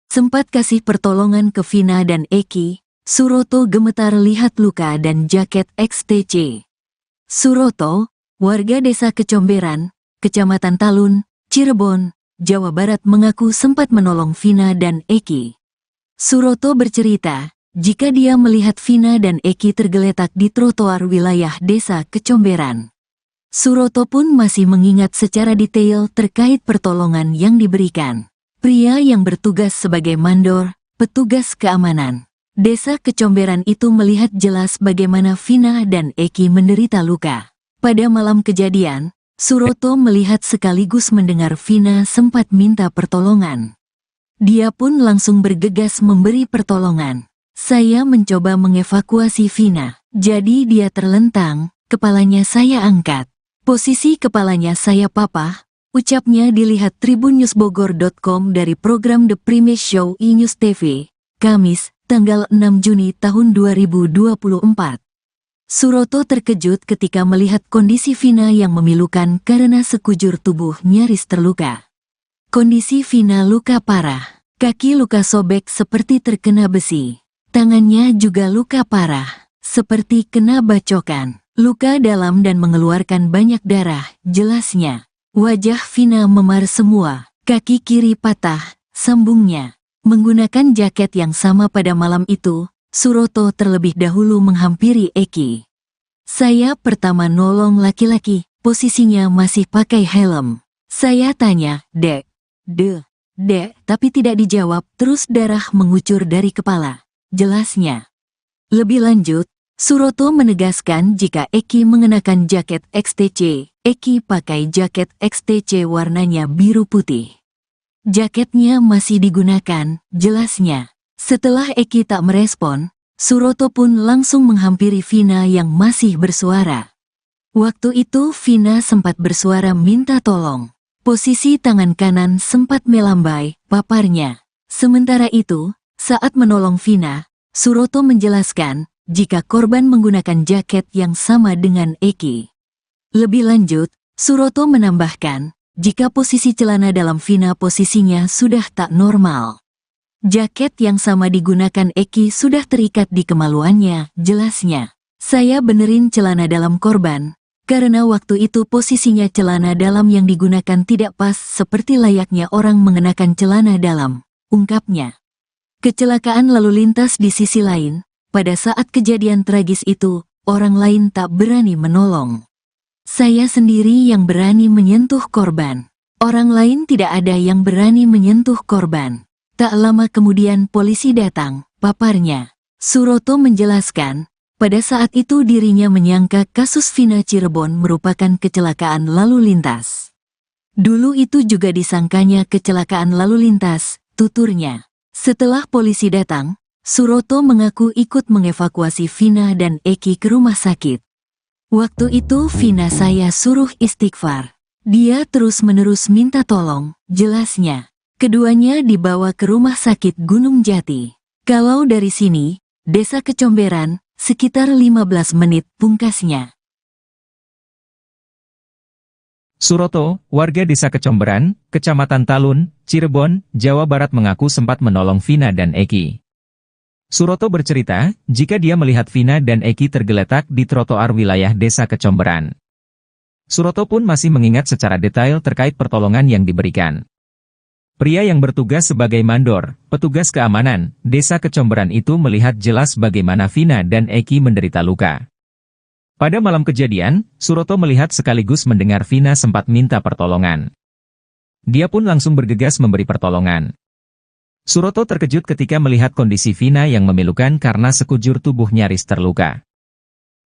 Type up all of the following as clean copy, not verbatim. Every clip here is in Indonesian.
Sempat kasih pertolongan ke Vina dan Eki, Suroto gemetar lihat luka dan jaket XTC. Suroto, warga desa Kecomberan, Kecamatan Talun, Cirebon, Jawa Barat mengaku sempat menolong Vina dan Eki. Suroto bercerita, jika dia melihat Vina dan Eki tergeletak di trotoar wilayah desa Kecomberan. Suroto pun masih mengingat secara detail terkait pertolongan yang diberikan. Pria yang bertugas sebagai mandor, petugas keamanan desa Kecomberan itu melihat jelas bagaimana Vina dan Eki menderita luka. Pada malam kejadian, Suroto melihat sekaligus mendengar Vina sempat minta pertolongan. Dia pun langsung bergegas memberi pertolongan. Saya mencoba mengevakuasi Vina, jadi dia terlentang, kepalanya saya angkat. Posisi kepalanya saya papah, ucapnya dilihat tribunnewsbogor.com dari program The Primes Show iNews TV, Kamis, tanggal 6 Juni tahun 2024. Suroto terkejut ketika melihat kondisi Vina yang memilukan karena sekujur tubuh nyaris terluka. Kondisi Vina luka parah, kaki luka sobek seperti terkena besi, tangannya juga luka parah, seperti kena bacokan. Luka dalam dan mengeluarkan banyak darah, jelasnya. Wajah Vina memar semua, kaki kiri patah, sambungnya. Menggunakan jaket yang sama pada malam itu, Suroto terlebih dahulu menghampiri Eki. Saya pertama nolong laki-laki, posisinya masih pakai helm. Saya tanya, Dek, tapi tidak dijawab, terus darah mengucur dari kepala, jelasnya. Lebih lanjut, Suroto menegaskan jika Eki mengenakan jaket XTC, Eki pakai jaket XTC warnanya biru putih. Jaketnya masih digunakan, jelasnya. Setelah Eki tak merespon, Suroto pun langsung menghampiri Vina yang masih bersuara. Waktu itu Vina sempat bersuara minta tolong. Posisi tangan kanan sempat melambai, paparnya. Sementara itu, saat menolong Vina, Suroto menjelaskan, jika korban menggunakan jaket yang sama dengan Eki. Lebih lanjut, Suroto menambahkan, jika posisi celana dalam Vina posisinya sudah tak normal. Jaket yang sama digunakan Eki sudah terikat di kemaluannya, jelasnya. Saya benerin celana dalam korban, karena waktu itu posisinya celana dalam yang digunakan tidak pas seperti layaknya orang mengenakan celana dalam, ungkapnya. Kecelakaan lalu lintas di sisi lain. Pada saat kejadian tragis itu, orang lain tak berani menolong. Saya sendiri yang berani menyentuh korban. Orang lain tidak ada yang berani menyentuh korban. Tak lama kemudian polisi datang, paparnya. Suroto menjelaskan, pada saat itu dirinya menyangka kasus Vina Cirebon merupakan kecelakaan lalu lintas. Dulu itu juga disangkanya kecelakaan lalu lintas, tuturnya. Setelah polisi datang, Suroto mengaku ikut mengevakuasi Vina dan Eki ke rumah sakit. Waktu itu Vina saya suruh istighfar. Dia terus-menerus minta tolong, jelasnya. Keduanya dibawa ke rumah sakit Gunung Jati. Kalau dari sini, desa Kecomberan, sekitar 15 menit pungkasnya. Suroto, warga desa Kecomberan, Kecamatan Talun, Cirebon, Jawa Barat mengaku sempat menolong Vina dan Eki. Suroto bercerita, jika dia melihat Vina dan Eki tergeletak di trotoar wilayah desa Kecomberan. Suroto pun masih mengingat secara detail terkait pertolongan yang diberikan. Pria yang bertugas sebagai mandor, petugas keamanan, desa Kecomberan itu melihat jelas bagaimana Vina dan Eki menderita luka. Pada malam kejadian, Suroto melihat sekaligus mendengar Vina sempat minta pertolongan. Dia pun langsung bergegas memberi pertolongan. Suroto terkejut ketika melihat kondisi Vina yang memilukan karena sekujur tubuh nyaris terluka.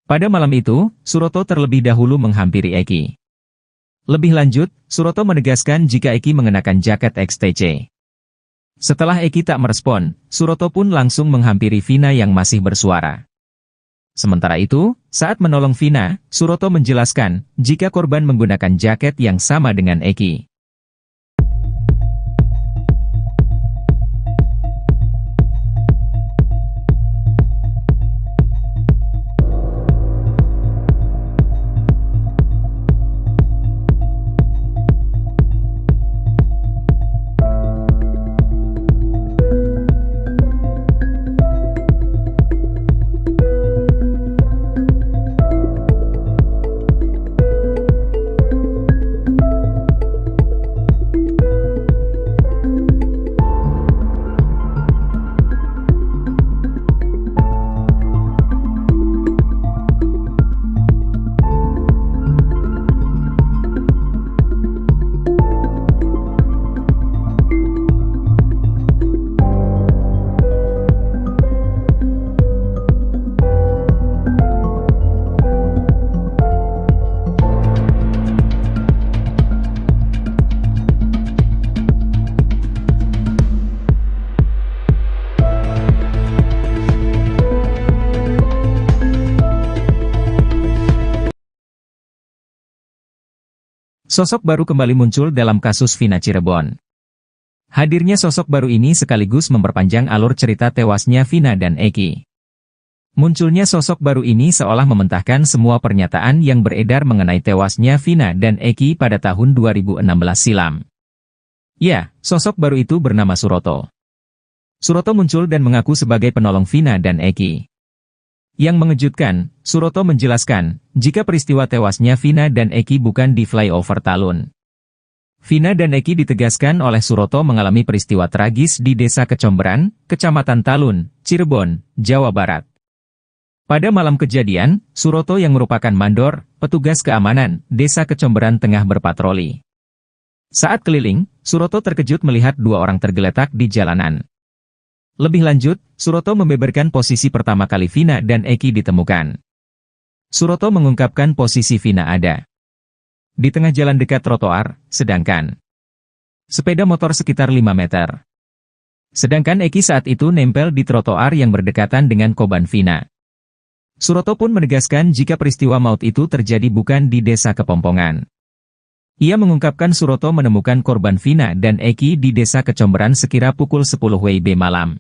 Pada malam itu, Suroto terlebih dahulu menghampiri Eki. Lebih lanjut, Suroto menegaskan jika Eki mengenakan jaket XTC. Setelah Eki tak merespon, Suroto pun langsung menghampiri Vina yang masih bersuara. Sementara itu, saat menolong Vina, Suroto menjelaskan jika korban menggunakan jaket yang sama dengan Eki. Sosok baru kembali muncul dalam kasus Vina Cirebon. Hadirnya sosok baru ini sekaligus memperpanjang alur cerita tewasnya Vina dan Eki. Munculnya sosok baru ini seolah mementahkan semua pernyataan yang beredar mengenai tewasnya Vina dan Eki pada tahun 2016 silam. Ya, sosok baru itu bernama Suroto. Suroto muncul dan mengaku sebagai penolong Vina dan Eki. Yang mengejutkan, Suroto menjelaskan, jika peristiwa tewasnya Vina dan Eki bukan di flyover Talun. Vina dan Eki ditegaskan oleh Suroto mengalami peristiwa tragis di Desa Kecomberan, Kecamatan Talun, Cirebon, Jawa Barat. Pada malam kejadian, Suroto yang merupakan mandor, petugas keamanan, Desa Kecomberan tengah berpatroli. Saat keliling, Suroto terkejut melihat dua orang tergeletak di jalanan. Lebih lanjut, Suroto membeberkan posisi pertama kali Vina dan Eki ditemukan. Suroto mengungkapkan posisi Vina ada di tengah jalan dekat trotoar, sedangkan sepeda motor sekitar 5 meter. Sedangkan Eki saat itu nempel di trotoar yang berdekatan dengan korban Vina. Suroto pun menegaskan jika peristiwa maut itu terjadi bukan di Desa Kepompongan. Ia mengungkapkan Suroto menemukan korban Vina dan Eki di Desa Kecomberan sekira pukul 10 WIB malam.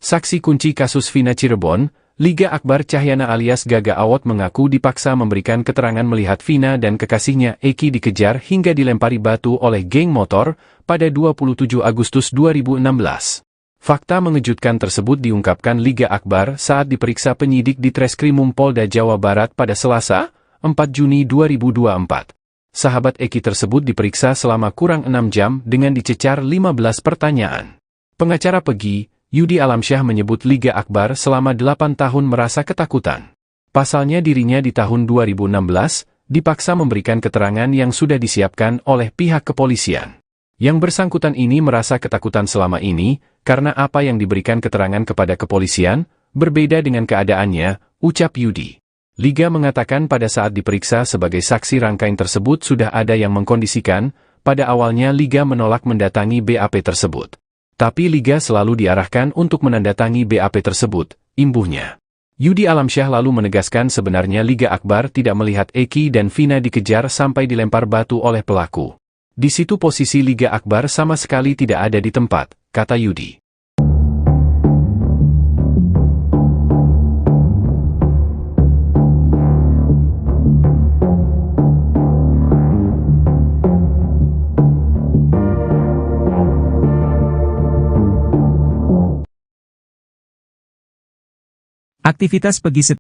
Saksi kunci kasus Vina Cirebon, Liga Akbar Cahyana alias Gaga Awot mengaku dipaksa memberikan keterangan melihat Vina dan kekasihnya Eki dikejar hingga dilempari batu oleh geng motor pada 27 Agustus 2016. Fakta mengejutkan tersebut diungkapkan Liga Akbar saat diperiksa penyidik di Treskrimum Polda Jawa Barat pada Selasa, 4 Juni 2024. Sahabat Eki tersebut diperiksa selama kurang 6 jam dengan dicecar 15 pertanyaan. Pengacara Pegi, Yudi Alamsyah menyebut Liga Akbar selama 8 tahun merasa ketakutan. Pasalnya dirinya di tahun 2016, dipaksa memberikan keterangan yang sudah disiapkan oleh pihak kepolisian. Yang bersangkutan ini merasa ketakutan selama ini, karena apa yang diberikan keterangan kepada kepolisian, berbeda dengan keadaannya, ucap Yudi. Liga mengatakan pada saat diperiksa sebagai saksi rangkaian tersebut sudah ada yang mengkondisikan, pada awalnya Liga menolak mendatangi BAP tersebut. Tapi Liga selalu diarahkan untuk menandatangi BAP tersebut, imbuhnya. Yudi Alamsyah lalu menegaskan sebenarnya Liga Akbar tidak melihat Eki dan Vina dikejar sampai dilempar batu oleh pelaku. Di situ posisi Liga Akbar sama sekali tidak ada di tempat, kata Yudi. Aktivitas Pegi